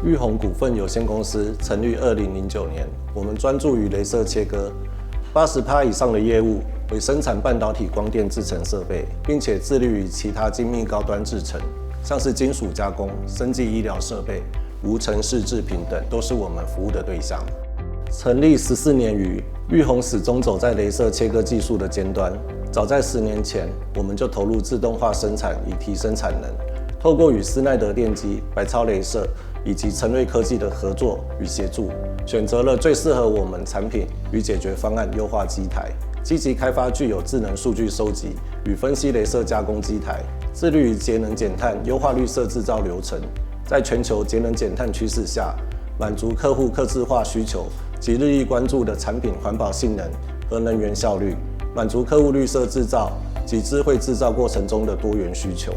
玉宏股份有限公司成立2009年，我们专注于雷射切割，80%以上的业务为生产半导体光电制程设备，并且致力于其他精密高端制程，像是金属加工、生技医疗设备、无尘室制品等，都是我们服务的对象。成立14年余，玉宏始终走在雷射切割技术的尖端。早在10年前，我们就投入自动化生产，以提升产能。透过与施耐德电机、百超雷射以及成瑞科技的合作与协助，选择了最适合我们产品与解决方案优化机台，积极开发具有智能数据收集与分析雷射加工机台，致力于节能减碳、优化绿色制造流程。在全球节能减碳趋势下，满足客户客制化需求及日益关注的产品环保性能和能源效率，满足客户绿色制造及智慧制造过程中的多元需求，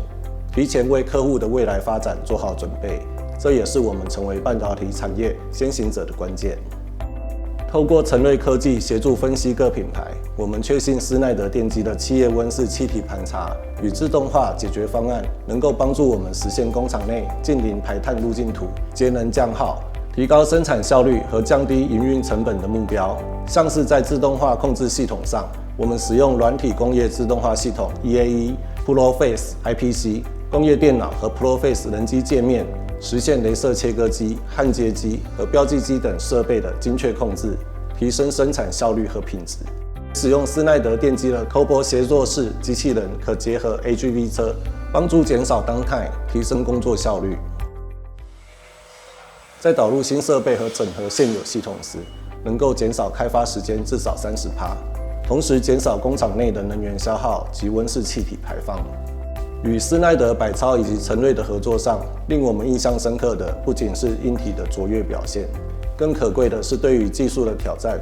提前为客户的未来发展做好准备。这也是我们成为半导体产业先行者的关键。透过成瑞科技协助分析各品牌，我们确信施耐德电机的企业温室气体盘查与自动化解决方案，能够帮助我们实现工厂内净零排碳路径图、节能降耗、提高生产效率和降低营运成本的目标。像是在自动化控制系统上，我们使用软体工业自动化系统 EAE、ProFace、IPC、工业电脑和 ProFace 人机界面，实现雷射切割机、焊接机和标记机等设备的精确控制，提升生产效率和品质。使用施耐德电机的 Cobo 协作式机器人可结合 AGV 车，帮助减少downtime，提升工作效率。在导入新设备和整合现有系统时，能够减少开发时间至少30%，同时减少工厂内的能源消耗及温室气体排放。与施耐德、百超以及成瑞的合作上，令我们印象深刻的不仅是硬体的卓越表现，更可贵的是对于技术的挑战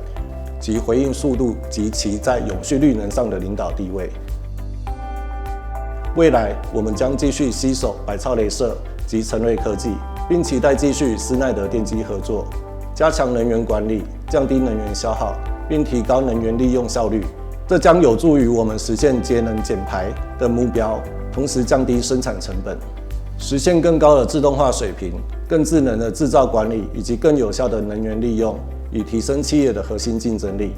及回应速度及其在永续绿能上的领导地位。未来我们将继续携手百超雷射及成瑞科技，并期待继续与施耐德电机合作，加强能源管理，降低能源消耗，并提高能源利用效率。这将有助于我们实现节能减排的目标，同时降低生产成本，实现更高的自动化水平、更智能的制造管理以及更有效的能源利用，以提升企业的核心竞争力。